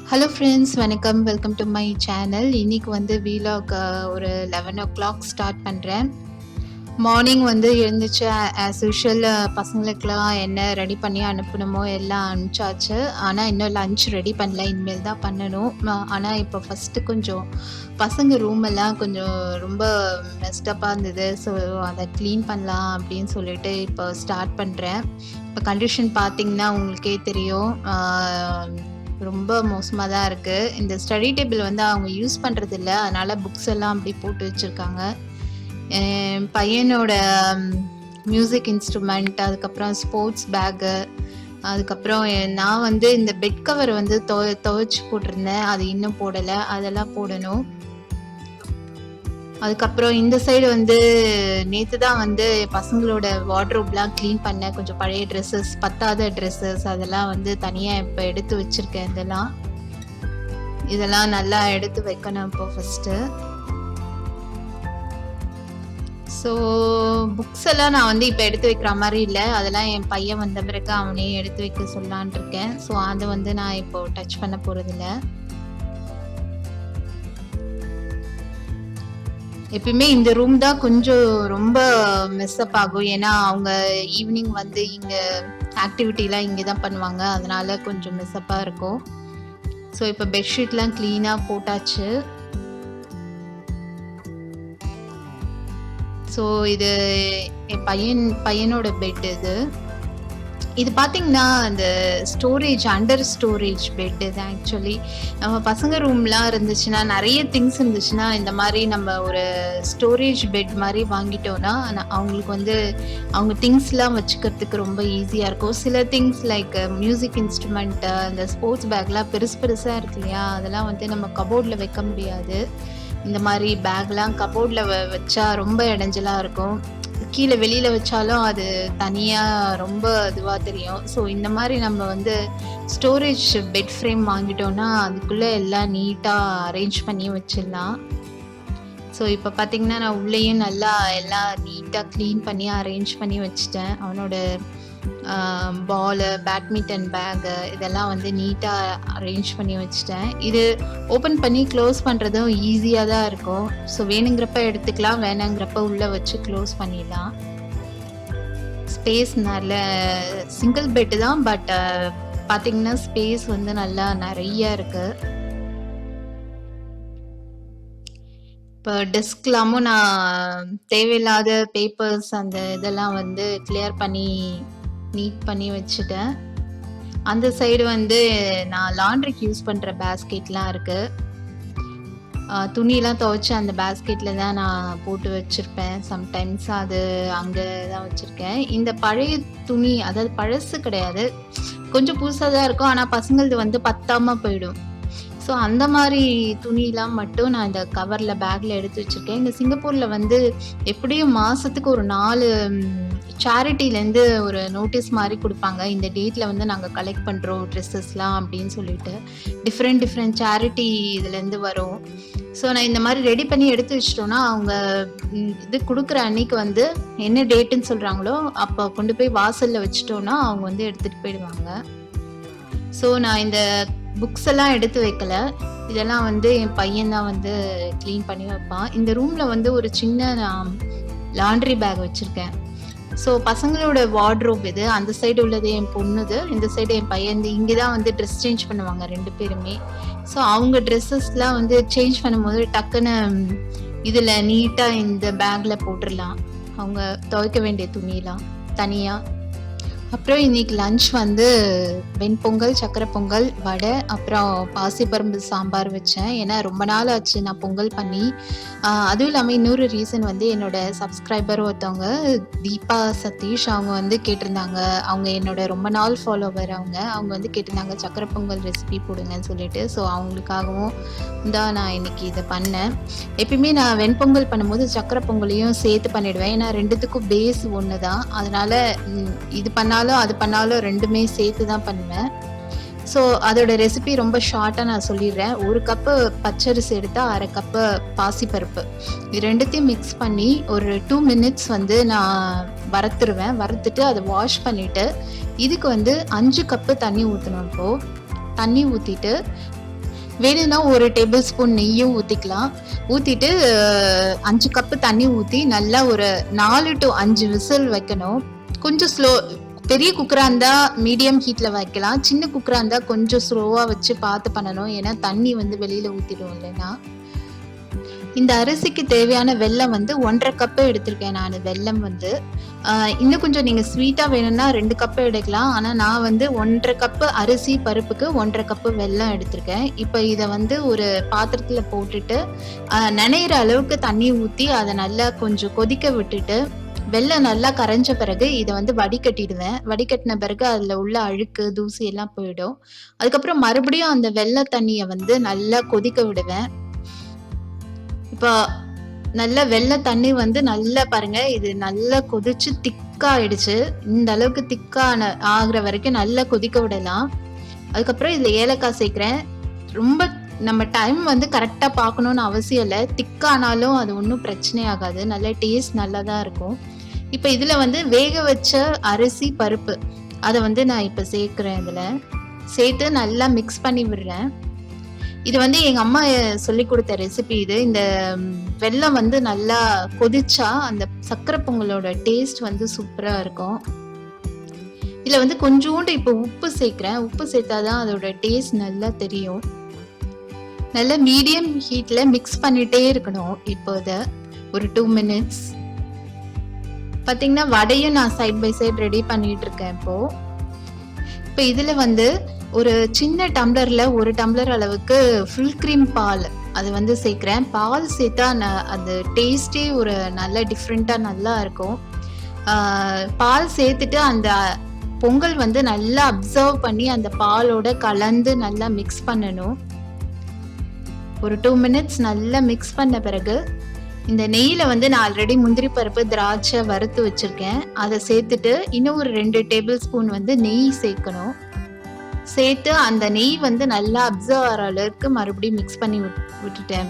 Hello friends, வணக்கம். Welcome to my channel. இன்னைக்கு வந்து வீலாக் ஒரு 11 ஸ்டார்ட் பண்ணுறேன். மார்னிங் வந்து எழுந்திரிச்சு ஆஸ் யூஷுவல் பசங்களுக்கெல்லாம் என்ன ரெடி பண்ணி அனுப்பணுமோ எல்லாம் அனுப்பிச்சாச்சு. ஆனால் இன்னும் லஞ்ச் ரெடி பண்ணல, இனிமேல் தான் பண்ணணும். ஆனால் இப்போ ஃபஸ்ட்டு கொஞ்சம் பசங்க ரூம் எல்லாம் கொஞ்சம் ரொம்ப மெஸ்டப்பாக இருந்தது. ஸோ அதை க்ளீன் பண்ணலாம் அப்படின்னு சொல்லிட்டு இப்போ ஸ்டார்ட் பண்ணுறேன். இப்போ கண்டிஷன் பார்த்தீங்கன்னா உங்களுக்கே தெரியும், ரொம்ப மோசமாக தான் இருக்குது. இந்த ஸ்டடி டேபிள் வந்து அவங்க யூஸ் பண்ணுறது இல்லை, அதனால் புக்ஸ் எல்லாம் அப்படி போட்டு வச்சுருக்காங்க. என் பையனோட மியூசிக் இன்ஸ்ட்ருமெண்ட், அதுக்கப்புறம் ஸ்போர்ட்ஸ் பேக்கு, அதுக்கப்புறம் நான் வந்து இந்த பெட் கவர் வந்து துவைச்சி போட்டிருந்தேன், அது இன்னும் போடலை, அதெல்லாம் போடணும். அதுக்கப்புறம் இந்த சைடு வந்து நேற்று தான் வந்து பசங்களோட வார்ட்ரோப்லாம் க்ளீன் பண்ணேன். கொஞ்சம் பழைய ட்ரெஸ்ஸஸ், பத்தாத ட்ரெஸ்ஸஸ் அதெல்லாம் வந்து தனியாக இப்போ எடுத்து வச்சுருக்கேன். இதெல்லாம் நல்லா எடுத்து வைக்கணும் இப்போ ஃபஸ்ட்டு. ஸோ புக்ஸ் எல்லாம் நான் வந்து இப்போ எடுத்து வைக்கிற மாதிரி இல்லை, அதெல்லாம் என் பையன் வந்த பிறகு அவனே எடுத்து வைக்க சொல்லலான் இருக்கேன். ஸோ அதை வந்து நான் இப்போ டச் பண்ண போகிறதில்ல. எப்பயுமே இந்த ரூம் தான் கொஞ்சம் ரொம்ப மெஸ்அப் ஆகும். ஏன்னா அவங்க ஈவினிங் வந்து இங்கே ஆக்டிவிட்டிலாம் இங்கே தான் பண்ணுவாங்க, அதனால கொஞ்சம் மெஸ்அப்பாக இருக்கும். ஸோ இப்போ பெட்ஷீட்லாம் க்ளீனாக போட்டாச்சு. ஸோ இது என் பையனோட பெட். இது பார்த்தீங்கன்னா அந்த ஸ்டோரேஜ், அண்டர் ஸ்டோரேஜ் பெட் இது. ஆக்சுவலி நம்ம பசங்க ரூம்லாம் இருந்துச்சுன்னா, நிறைய திங்ஸ் இருந்துச்சுன்னா, இந்த மாதிரி நம்ம ஒரு ஸ்டோரேஜ் பெட் மாதிரி வாங்கிட்டோன்னா அவங்களுக்கு வந்து அவங்க திங்ஸ்லாம் வச்சுக்கிறதுக்கு ரொம்ப ஈஸியாக இருக்கும். சில திங்ஸ் லைக் மியூசிக் இன்ஸ்ட்ருமெண்ட்டு, அந்த ஸ்போர்ட்ஸ் பேக்லாம் பெருசாக இருக்கு இல்லையா, அதெல்லாம் வந்து நம்ம கபோர்டில் வைக்க முடியாது. இந்த மாதிரி பேக்லாம் கபோர்டில் வச்சா ரொம்ப இடைஞ்சலாக இருக்கும். கீழே வெளியில் வச்சாலும் அது தனியாக ரொம்ப இதுவாக தெரியும். ஸோ இந்த மாதிரி நம்ம வந்து ஸ்டோரேஜ் பெட் ஃப்ரேம் வாங்கிட்டோன்னா அதுக்குள்ளே எல்லாம் நீட்டாக அரேஞ்ச் பண்ணி வச்சிடலாம். ஸோ இப்போ பார்த்திங்கன்னா நான் உள்ளேயும் நல்லா எல்லாம் நீட்டாக க்ளீன் பண்ணி அரேஞ்ச் பண்ணி வச்சுட்டேன். அவனோட பாலு, பேட்மிண்டன் பேகு இதெல்லாம் வந்து நீட்டாக அரேஞ்ச் பண்ணி வச்சுட்டேன். இது ஓப்பன் பண்ணி க்ளோஸ் பண்ணுறதும் ஈஸியாக தான் இருக்கும். ஸோ வேணுங்கிறப்ப எடுத்துக்கலாம், வேணுங்கிறப்ப உள்ளே வச்சு க்ளோஸ் பண்ணிடலாம். ஸ்பேஸ் நல்ல சிங்கிள் பெட்டு தான், பட் பார்த்திங்கன்னா ஸ்பேஸ் வந்து நல்லா நிறைய இருக்குது. இப்போ டெஸ்க்லாமும் நான் தேவையில்லாத பேப்பர்ஸ் அந்த இதெல்லாம் வந்து கிளியர் பண்ணி நீட் பண்ணி வச்சுட்டேன். அந்த சைடு வந்து நான் லாண்ட்ரிக்கு யூஸ் பண்ணுற பேஸ்கெட்லாம் இருக்குது. துணியெல்லாம் துவைச்சி அந்த பேஸ்கெட்டில் தான் நான் போட்டு வச்சுருப்பேன். சம்டைம்ஸ் அது அங்கே தான் வச்சுருக்கேன். இந்த பழைய துணி, அதாவது பழசு கிடையாது, கொஞ்சம் புதுசாக தான் இருக்கும், ஆனால் பசங்களது வந்து பத்தாமல் போயிடும். ஸோ அந்த மாதிரி துணியெலாம் மட்டும் நான் இந்த கவரில் பேக்கில் எடுத்து வச்சுருக்கேன். இந்த சிங்கப்பூரில் வந்து எப்படியும் மாதத்துக்கு ஒரு 4 சேரிட்டிலேருந்து ஒரு நோட்டீஸ் மாதிரி கொடுப்பாங்க. இந்த டேட்டில் வந்து நாங்கள் கலெக்ட் பண்ணுறோம் ட்ரெஸ்ஸஸ்லாம் அப்படின்னு சொல்லிட்டு டிஃப்ரெண்ட் சேரிட்டி இதுலேருந்து வரும். ஸோ நான் இந்த மாதிரி ரெடி பண்ணி எடுத்து வச்சிட்டோன்னா அவங்க இது கொடுக்குற அன்னைக்கு வந்து என்ன டேட்டுன்னு சொல்கிறாங்களோ அப்போ கொண்டு போய் வாசலில் வச்சிட்டோன்னா அவங்க வந்து எடுத்துகிட்டு போயிடுவாங்க. ஸோ நான் இந்த புக்ஸ் எல்லாம் எடுத்து வைக்கல, இதெல்லாம் வந்து என் பையன் தான் வந்து க்ளீன் பண்ணி வைப்பான். இந்த ரூமில் வந்து ஒரு சின்ன நான் லாண்ட்ரி பேக் வச்சுருக்கேன். ஸோ பசங்களோட வார்ட்ரோப் இது. அந்த சைடு உள்ளது என் பொண்ணுது, இந்த சைடு என் பையன். இங்கே தான் வந்து ட்ரெஸ் சேஞ்ச் பண்ணுவாங்க 2 பேருமே. ஸோ அவங்க ட்ரெஸ்ஸஸ்லாம் வந்து சேஞ்ச் பண்ணும்போது டக்குன்னு இதில் நீட்டாக இந்த பேக்கில் போட்டுடலாம், அவங்க துவைக்க வேண்டிய துணியெல்லாம் தனியாக. அப்புறம் இன்னைக்கு லஞ்ச் வந்து வெண்பொங்கல், சக்கரை பொங்கல், வடை, அப்புறம் பாசிப்பருப்பு சாம்பார் வச்சேன். ஏன்னா ரொம்ப நாள் ஆச்சு நான் பொங்கல் பண்ணி. அதுவும் இல்லாமல் இன்னொரு ரீசன் வந்து என்னோட சப்ஸ்கிரைபர் ஒருத்தவங்க தீபா சதீஷ், அவங்க வந்து கேட்டிருந்தாங்க. அவங்க என்னோட ரொம்ப நாள் ஃபாலோவர். அவங்க வந்து கேட்டிருந்தாங்க சக்கரை பொங்கல் ரெசிபி போடுங்கன்னு சொல்லிட்டு. ஸோ அவங்களுக்காகவும் தான் நான் இன்னைக்கு இதை பண்ணேன். எப்பயுமே நான் வெண்பொங்கல் பண்ணும்போது சக்கரை பொங்கலையும் சேர்த்து பண்ணிடுவேன். ஏன்னா ரெண்டுத்துக்கும் பேஸ் ஒன்று தான், அதனால இது பண்ணாலும் அது பண்ணாலும் ரெண்டுமே சேர்த்து தான் பண்ணுவேன். ஸோ அதோட ரெசிபி ரொம்ப ஷார்ட்டாக நான் சொல்லிடுறேன். 1 கப்பு பச்சரிசி எடுத்தால் 1/2 கப்பு பாசிப்பருப்பு, இது ரெண்டுத்தையும் மிக்ஸ் பண்ணி ஒரு 2 மினிட்ஸ் வந்து நான் வறுத்துட்டு அதை வாஷ் பண்ணிவிட்டு இதுக்கு வந்து 5 கப்பு தண்ணி ஊற்றணும். இப்போது தண்ணி ஊற்றிட்டு வேணும்னா ஒரு டேபிள் ஸ்பூன் நெய்யும் ஊத்திக்கலாம். ஊத்திட்டு 5 கப்பு தண்ணி ஊத்தி நல்லா ஒரு 4 to 5 விசில் வைக்கணும். கொஞ்சம் பெரிய குக்கரா இருந்தா மீடியம் ஹீட்ல வைக்கலாம். சின்ன குக்கரா இருந்தா கொஞ்சம் ஸ்லோவா வச்சு பார்த்து பண்ணணும். ஏன்னா தண்ணி வந்து வெளியில ஊத்திடும் இல்லைன்னா. இந்த அரிசிக்கு தேவையான வெல்லம் வந்து 1.5 கப்பு எடுத்திருக்கேன் நான். வெல்லம் வந்து இன்னும் கொஞ்சம் நீங்க ஸ்வீட்டா வேணும்னா 2 கப்பு எடுக்கலாம். ஆனா நான் வந்து 1.5 கப்பு அரிசி பருப்புக்கு 1.5 கப்பு வெல்லம் எடுத்திருக்கேன். இப்போ இதை வந்து ஒரு பாத்திரத்துல போட்டுட்டு நனையிற அளவுக்கு தண்ணி ஊத்தி அதை நல்லா கொஞ்சம் கொதிக்க விட்டுட்டு வெல்லம் நல்லா கரைஞ்ச பிறகு இதை வந்து வடிகட்டிடுவேன். வடிகட்டின பிறகு அதுல உள்ள அழுக்கு தூசி எல்லாம் போயிடும். அதுக்கப்புறம் மறுபடியும் அந்த வெல்ல தண்ணியை வந்து நல்லா கொதிக்க விடுவேன். இப்போ நல்ல வெள்ளை தண்ணி வந்து நல்லா பாருங்க, இது நல்லா கொதிச்சு திக்கா ஆயிடுச்சு. இந்த அளவுக்கு திக்கான ஆகுற வரைக்கும் நல்லா கொதிக்க விடலாம். அதுக்கப்புறம் இதுல ஏலக்காய் சேர்க்கிறேன். ரொம்ப நம்ம டைம் வந்து கரெக்டா பார்க்கணும்னு அவசியம் இல்லை. திக்கானாலும் அது ஒன்றும் பிரச்சனை ஆகாது. நல்ல டேஸ்ட் நல்லா தான் இருக்கும். இப்போ இதுல வந்து வேக வச்ச அரிசி பருப்பு அதை வந்து நான் இப்போ சேர்க்கிறேன். இதுல சேர்த்து நல்லா மிக்ஸ் பண்ணி விடுறேன். இது வந்து எங்க அம்மா சொல்லி கொடுத்த ரெசிபி இது. இந்த வெல்லம் வந்து நல்லா கொதிச்சா அந்த சக்கரை பொங்கலோட டேஸ்ட் வந்து சூப்பரா இருக்கும். இதுல வந்து கொஞ்சோண்டு இப்போ உப்பு சேர்க்கிறேன். உப்பு சேர்த்தாதான் அதோட டேஸ்ட் நல்லா தெரியும். நல்லா மீடியம் ஹீட்ல மிக்ஸ் பண்ணிட்டே இருக்கணும். இப்போ இதை ஒரு 2 minutes. பாத்தீங்கன்னா வடையும் நான் சைட் பை சைட் ரெடி பண்ணிட்டு இருக்கேன். இப்போ இதுல வந்து ஒரு சின்ன டம்ளர்ல 1 டம்ளர் அளவுக்கு ஃபுல் கிரீம் பால் அது வந்து சேர்க்கிறேன். பால் சேர்த்தா அது டேஸ்டே ஒரு நல்ல டிஃப்ரெண்டா நல்லா இருக்கும். பால் சேர்த்துட்டு அந்த பொங்கல் வந்து நல்லா அப்சர்வ் பண்ணி அந்த பாலோட கலந்து நல்லா மிக்ஸ் பண்ணணும். ஒரு 2 minutes நல்லா மிக்ஸ் பண்ண பிறகு இந்த நெய்யில வந்து நான் ஆல்ரெடி முந்திரி பருப்பு திராட்சை வறுத்து வச்சிருக்கேன். அதை சேர்த்துட்டு இன்னும் ஒரு 2 டேபிள் ஸ்பூன் வந்து நெய் சேர்க்கணும். சேர்த்து அந்த நெய் வந்து நல்லா அப்சர்வ் ஆகிற அளவுக்கு மறுபடியும் மிக்ஸ் பண்ணி விட்டுட்டேன்.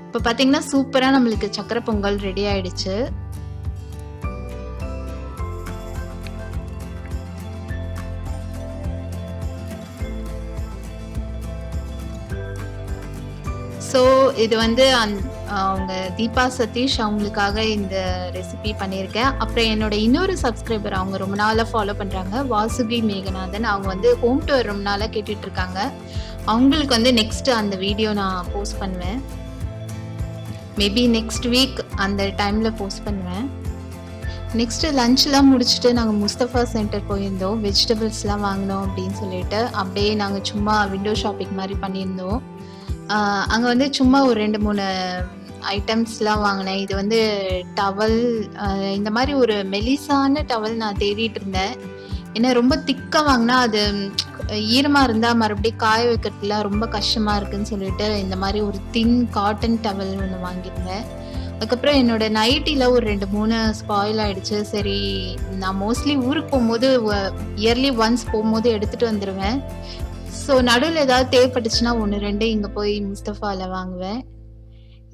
இப்போ பாத்தீங்கன்னா சூப்பரா நம்மளுக்கு சக்கரை பொங்கல் ரெடி ஆயிடுச்சு. ஸோ இது வந்து அவங்க தீபா சதீஷ் அவங்களுக்காக இந்த ரெசிபி பண்ணியிருக்கேன். அப்புறம் என்னோட இன்னொரு சப்ஸ்கிரைபர் அவங்க ரொம்ப நாளாக ஃபாலோ பண்ணுறாங்க, வாசுகி மேகநாதன். அவங்க வந்து ஹோம் டூர் ரொம்ப நாளாக கேட்டுட்டு இருக்காங்க. அவங்களுக்கு வந்து நெக்ஸ்ட் அந்த வீடியோ நான் போஸ்ட் பண்ணுவேன். மேபி நெக்ஸ்ட் வீக் அந்த டைமில் போஸ்ட் பண்ணுவேன். நெக்ஸ்ட்டு லஞ்ச்லாம் முடிச்சுட்டு நாங்கள் முஸ்தஃபா சென்டர் போயிருந்தோம். வெஜிடபிள்ஸ்லாம் வாங்கினோம் அப்படின்னு சொல்லிட்டு அப்படியே நாங்கள் சும்மா விண்டோ ஷாப்பிங் மாதிரி பண்ணியிருந்தோம். அங்கே வந்து சும்மா ஒரு 2-3 ஐட்டம்ஸ்லாம் வாங்கினேன். இது வந்து டவல், இந்த மாதிரி ஒரு மெலிசான டவல் நான் தேடிட்டு இருந்தேன். ஏன்னா ரொம்ப திக்காக வாங்கினா அது ஈரமாக இருந்தால் மறுபடியும் காய வைக்கிறதுலாம் ரொம்ப கஷ்டமாக இருக்குன்னு சொல்லிட்டு இந்த மாதிரி ஒரு தின் காட்டன் டவல் ஒன்று வாங்கியிருந்தேன். அதுக்கப்புறம் என்னோட நைட்டியில் ஒரு 2-3 ஸ்பாயில் ஆயிடுச்சு. சரி, நான் மோஸ்ட்லி ஊருக்கு போகும்போது இயர்லி ஒன்ஸ் போகும்போது எடுத்துகிட்டு வந்துடுவேன். ஸோ நடுவில் ஏதாவது தேவைப்பட்டுச்சுன்னா 1-2 இங்கே போய் முஸ்தஃபாவில் வாங்குவேன்.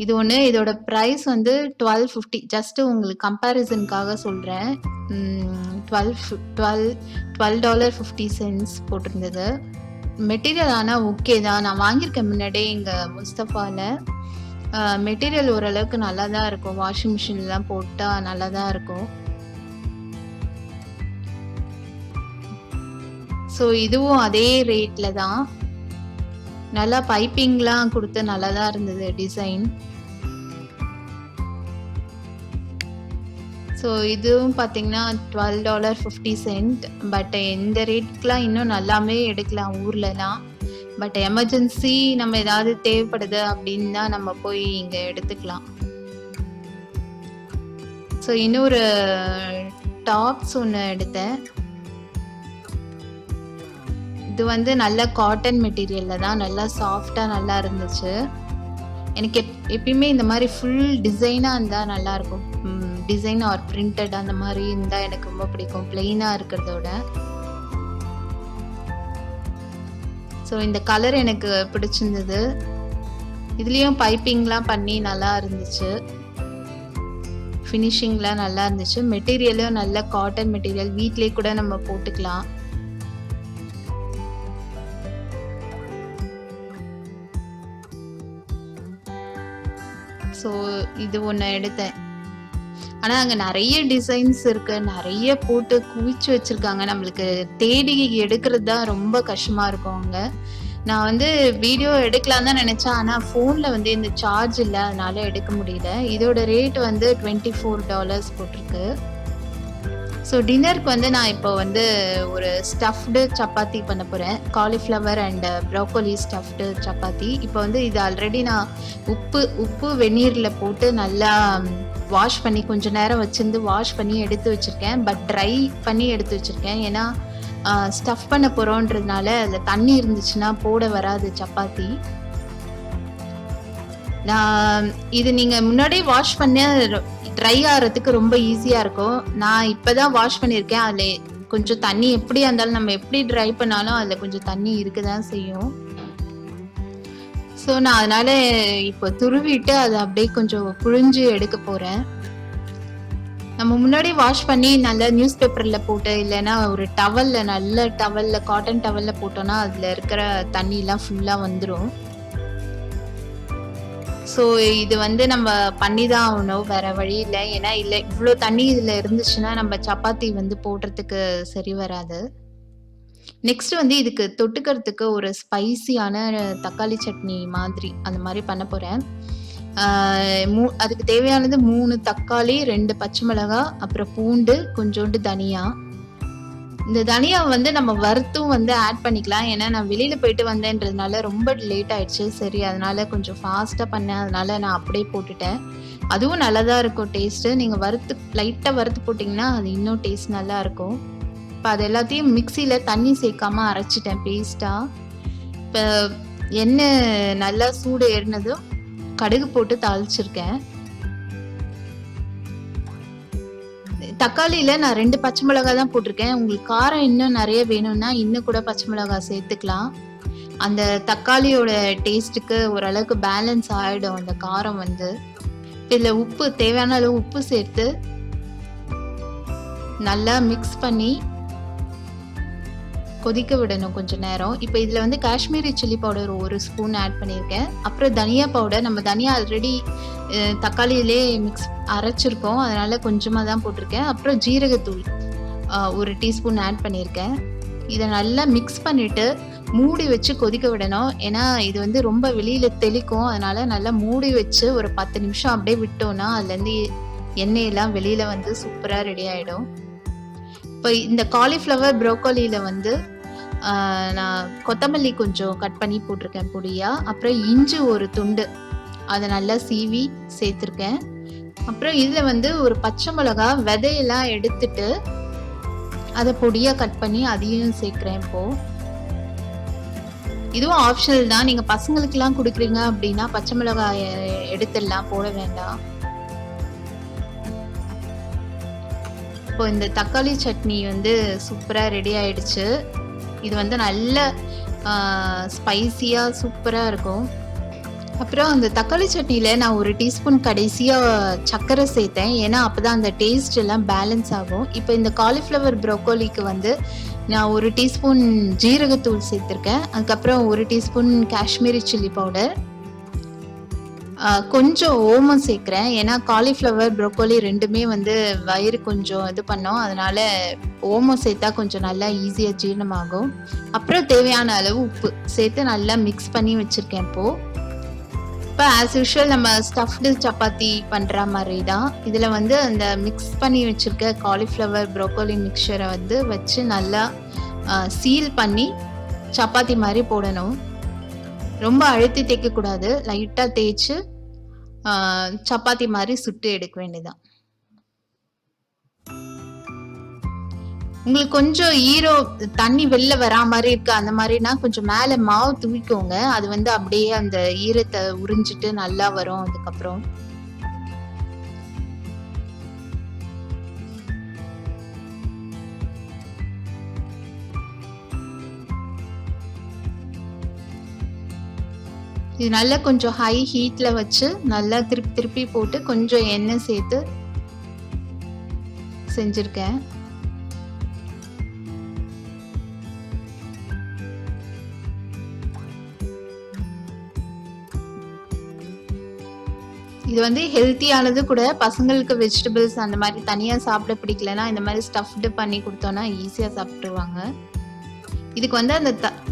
இது ஒன்று. இதோட ப்ரைஸ் வந்து $12.50. ஜஸ்ட்டு உங்களுக்கு கம்பேரிசனுக்காக சொல்கிறேன். $12.50 போட்டிருந்தது. மெட்டீரியல் ஆனால் ஓகே தான். நான் வாங்கியிருக்கேன் முன்னாடியே இங்கே முஸ்தஃபாவில். மெட்டீரியல் ஓரளவுக்கு நல்லா தான் இருக்கும். வாஷிங் மிஷின்லாம் போட்டால் நல்லா தான் இருக்கும். ஸோ இதுவும் அதே ரேட்ல தான். நல்லா பைப்பிங்லாம் கொடுத்து நல்லா தான் இருந்தது டிசைன். ஸோ இதுவும் பார்த்தீங்கன்னா $12.50. பட் இந்த ரேட்டுக்கெலாம் இன்னும் நல்லாமே எடுக்கலாம் ஊர்லலாம். பட் எமர்ஜென்சி நம்ம ஏதாவது தேவைப்படுது அப்படின்னா நம்ம போய் இங்கே எடுத்துக்கலாம். ஸோ இன்னொரு டாப்ஸ் ஒன்று எடுத்தேன். இது வந்து நல்ல காட்டன் மெட்டீரியலில் தான், நல்லா சாஃப்டாக நல்லா இருந்துச்சு. எனக்கு எப்பயுமே இந்த மாதிரி ஃபுல் டிசைனாக இருந்தால் நல்லாயிருக்கும். டிசைன் ஆர் பிரிண்டட் அந்த மாதிரி இருந்தால் எனக்கு ரொம்ப பிடிக்கும், பிளெயினாக இருக்கிறதோட. ஸோ இந்த கலர் எனக்கு பிடிச்சிருந்தது. இதுலேயும் பைப்பிங்லாம் பண்ணி நல்லா இருந்துச்சு. ஃபினிஷிங்லாம் நல்லா இருந்துச்சு. மெட்டீரியலும் நல்ல காட்டன் மெட்டீரியல், வீட்டிலே கூட நம்ம போட்டுக்கலாம். ஸோ இது ஒண்ணு எடுத்தேன். ஆனா அங்க நெறைய டிசைன்ஸ் இருக்கு. நெறைய போட்டு குவிச்சு வச்சிருக்காங்க. நம்மளுக்கு தேடி எடுக்கிறது தான் ரொம்ப கஷ்டமா இருக்கும் அங்க. நான் வந்து வீடியோ எடுக்கலான்னு தான் நெனச்சேன். ஆனா ஃபோன்ல வந்து இந்த சார்ஜ் இல்ல. அதனால எடுக்க முடியல. இதோட ரேட் வந்து $24 போட்டிருக்கு. ஸோ டின்னருக்கு வந்து நான் இப்போ வந்து ஒரு ஸ்டஃப்டு சப்பாத்தி பண்ண போறேன். Cauliflower and broccoli stuffed chapati. இப்போ வந்து இது ஆல்ரெடி நான் உப்பு வெந்நீர்ல போட்டு நல்லா வாஷ் பண்ணி கொஞ்ச நேரம் வச்சிருந்து வாஷ் பண்ணி எடுத்து வச்சிருக்கேன். பட் ட்ரை பண்ணி எடுத்து வச்சிருக்கேன். ஏன்னா ஸ்டஃப் பண்ண போறோன்றதுனால அதுல தண்ணி இருந்துச்சுன்னா போட வராது சப்பாத்தி. நான் இது நீங்க முன்னாடியே வாஷ் பண்ண ட்ரை ஆறதுக்கு ரொம்ப ஈஸியா இருக்கும். நான் இப்பதான் வாஷ் பண்ணியிருக்கேன். அதுல கொஞ்சம் தண்ணி எப்படியா இருந்தாலும் நம்ம எப்படி ட்ரை பண்ணாலும் அதுல கொஞ்சம் தண்ணி இருக்கதான் செய்யும். ஸோ நான் அதனால இப்போ துருவிட்டு அதை அப்படியே கொஞ்சம் புழிஞ்சு எடுக்க போறேன். நம்ம முன்னாடி வாஷ் பண்ணி நல்லா நியூஸ் பேப்பர்ல போட்டு இல்லைன்னா ஒரு டவல்ல நல்ல டவல்ல காட்டன் டவல்ல போட்டோம்னா அதுல இருக்கிற தண்ணி எல்லாம் ஃபுல்லா வந்துடும். ஸோ இது வந்து நம்ம பண்ணிதான் ஆகணும், வேற வழி இல்லை. ஏன்னா இல்லை இவ்வளோ தண்ணி இதுல இருந்துச்சுன்னா நம்ம சப்பாத்தி வந்து போடுறதுக்கு சரி வராது. நெக்ஸ்ட் வந்து இதுக்கு தொட்டுக்கிறதுக்கு ஒரு ஸ்பைசியான தக்காளி சட்னி மாதிரி அந்த மாதிரி பண்ண போறேன். அதுக்கு தேவையானது 3 தக்காளி, 2 பச்சை மிளகாய், அப்புறம் பூண்டு, கொஞ்சோண்டு தனியா. இந்த தனியா வந்து நம்ம வறுத்தும் வந்து ஆட் பண்ணிக்கலாம். ஏன்னா நான் வெளியில போயிட்டு வந்தேன்றதுனால ரொம்ப லேட் ஆயிடுச்சு. சரி அதனால கொஞ்சம் ஃபாஸ்டா பண்ணேன். அதனால நான் அப்படியே போட்டுட்டேன். அதுவும் நல்லதா இருக்கும் டேஸ்ட். நீங்க லைட்டா வறுத்து போட்டீங்கன்னா அது இன்னும் டேஸ்ட் நல்லா இருக்கும். இப்போ அது எல்லாத்தையும் மிக்சியில தண்ணி சேர்க்காம அரைச்சிட்டேன் பேஸ்டா. இப்போ எண்ணெய் நல்லா சூடு ஏறினதும் கடுகு போட்டு தாளிச்சிருக்கேன். தக்காளியில நான் 2 பச்சை மிளகாய் தான் போட்டிருக்கேன். உங்களுக்கு காரம் இன்னும் நிறைய வேணும்னா இன்னும் கூட பச்சை மிளகாய் சேர்த்துக்கலாம். அந்த தக்காளியோட டேஸ்ட்டுக்கு ஓரளவுக்கு பேலன்ஸ் ஆயிடும் அந்த காரம் வந்து. இதுல உப்பு தேவையான அளவு உப்பு சேர்த்து நல்லா மிக்ஸ் பண்ணி கொதிக்க விடணும் கொஞ்ச நேரம். இப்போ இதுல வந்து Kashmiri chilli powder 1 spoon add பண்ணியிருக்கேன். அப்புறம் தனியா பவுடர், நம்ம தனியா ஆல்ரெடி தக்காளியிலே அரைச்சிருக்கோம், அதனால கொஞ்சமா தான் போட்டிருக்கேன். அப்புறம் ஜீரகத்தூள் 1 டீஸ்பூன் ஆட் பண்ணியிருக்கேன். இதை நல்லா மிக்ஸ் பண்ணிட்டு மூடி வச்சு கொதிக்க விடணும். ஏன்னா இது வந்து ரொம்ப வெளியில தெளிக்கும், அதனால நல்லா மூடி வச்சு ஒரு 10 நிமிஷம் அப்படியே விட்டோம்னா அதுலேருந்து எண்ணெயெல்லாம் வெளியில வந்து சூப்பரா ரெடி ஆயிடும். இப்போ இந்த காலிஃப்ளவர் ப்ரோக்கோலியில வந்து நான் கொத்தமல்லி கொஞ்சம் கட் பண்ணி போட்டிருக்கேன் பொடியா. அப்புறம் இஞ்சி 1 துண்டு அதை நல்லா சீவி சேர்த்துருக்கேன். அப்புறம் இதுல வந்து ஒரு பச்சை மிளகா விதையெல்லாம் எடுத்துட்டு அதை பொடியா கட் பண்ணி அதையும் சேர்க்கிறேன். இப்போ இதுவும் ஆப்ஷனல் தான். நீங்க பசங்களுக்கு எல்லாம் கொடுக்குறீங்க அப்படின்னா பச்சை மிளகாய் எடுத்துடலாம், போட வேண்டாம். இப்போ இந்த தக்காளி சட்னி வந்து சூப்பரா ரெடி ஆயிடுச்சு. இது வந்து நல்ல ஸ்பைசியா சூப்பரா இருக்கும். அப்புறம் அந்த தக்காளி சட்னியில நான் 1 டீஸ்பூன் கடைசியா சர்க்கரை சேர்த்தேன். ஏன்னா அப்பதான் அந்த டேஸ்ட் எல்லாம் பேலன்ஸ் ஆகும். இப்போ இந்த காலிஃப்ளவர் ப்ரோக்கோலிக்கு வந்து நான் 1 டீஸ்பூன் ஜீரகத்தூள் சேர்த்திருக்கேன். அதுக்கப்புறம் 1 டீஸ்பூன் காஷ்மீரி சில்லி பவுடர், கொஞ்சம் ஓமம் சேர்க்கிறேன். ஏன்னா காலிஃப்ளவர் ப்ரோக்கோலி 2மே வந்து வயிறு கொஞ்சம் இது பண்ணோம், அதனால ஓமம் சேர்த்தா கொஞ்சம் நல்லா ஈஸியா ஜீரணமாகும். அப்புறம் தேவையான அளவு உப்பு சேர்த்து நல்லா மிக்ஸ் பண்ணி வச்சிருக்கேன். இப்போ ஆஸ் யூஷுவல் நம்ம ஸ்டஃப்டு சப்பாத்தி பண்ற மாதிரி தான். இதுல வந்து அந்த மிக்ஸ் பண்ணி வச்சிருக்க காலிஃப்ளவர் ப்ரோக்கோலி மிக்சரை வந்து வச்சு நல்லா சீல் பண்ணி சப்பாத்தி மாதிரி போடணும். ரொம்ப அழுத்தி தேய்க்க கூடாது, லைட்டா தேய்ச்சு சப்பாத்தி மாதிரி சுட்டு எடுக்க வேண்டியதான். உங்களுக்கு கொஞ்சம் தண்ணி வெளில வரா மாதிரி இருக்கு, அந்த மாதிரினா கொஞ்சம் மேல மாவு தூவிக்கோங்க. அது வந்து அப்படியே அந்த ஈரத்தை உறிஞ்சிட்டு நல்லா வரும். அதுக்கப்புறம் இது நல்லா கொஞ்சம் ஹை ஹீட்ல வச்சு நல்லா திருப்பி திருப்பி போட்டு கொஞ்சம் எண்ணெய் சேர்த்து செஞ்சிருக்கேன். இது வந்து ஹெல்த்தியானது கூட. பசங்களுக்கு வெஜிடபிள்ஸ் அந்த மாதிரி தனியா சாப்பிட பிடிக்கலன்னா இந்த மாதிரி ஸ்டஃப்டு பண்ணி கொடுத்தோம்னா ஈஸியா சாப்பிட்டுருவாங்க. இதுக்கு வந்து அந்த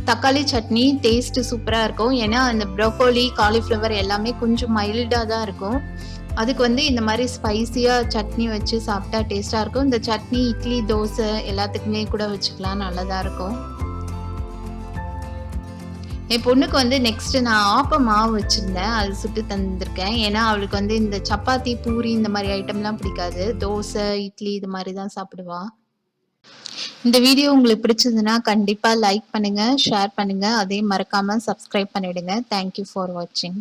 தக்காளி சட்னி டேஸ்ட் சூப்பரா இருக்கும். ஏன்னா அந்த ப்ரோக்கோலி, காலிஃப்ளவர் எல்லாமே கொஞ்சம் மைல்டா தான் இருக்கும். அதுக்கு வந்து இந்த மாதிரி ஸ்பைசியா சட்னி வச்சு சாப்பிட்டா டேஸ்டா இருக்கும். இந்த சட்னி இட்லி, தோசை எல்லாத்துக்குமே கூட வச்சுக்கலாம், நல்லதா இருக்கும். என் பொண்ணுக்கு வந்து நெக்ஸ்ட் நான் ஆப்ப மாவு வச்சிருந்தேன், அது சுட்டு தந்திருக்கேன். ஏன்னா அவளுக்கு வந்து இந்த சப்பாத்தி, பூரி இந்த மாதிரி ஐட்டம்லாம் பிடிக்காது. தோசை, இட்லி இது மாதிரி தான் சாப்பிடுவா. இந்த வீடியோ உங்களுக்கு பிடிச்சதுன்னா கண்டிப்பா லைக் பண்ணுங்க, ஷேர் பண்ணுங்க, அதே மறக்காம சப்ஸ்கிரைப் பண்ணிடுங்க. தேங்க்யூ ஃபார் வாட்சிங்.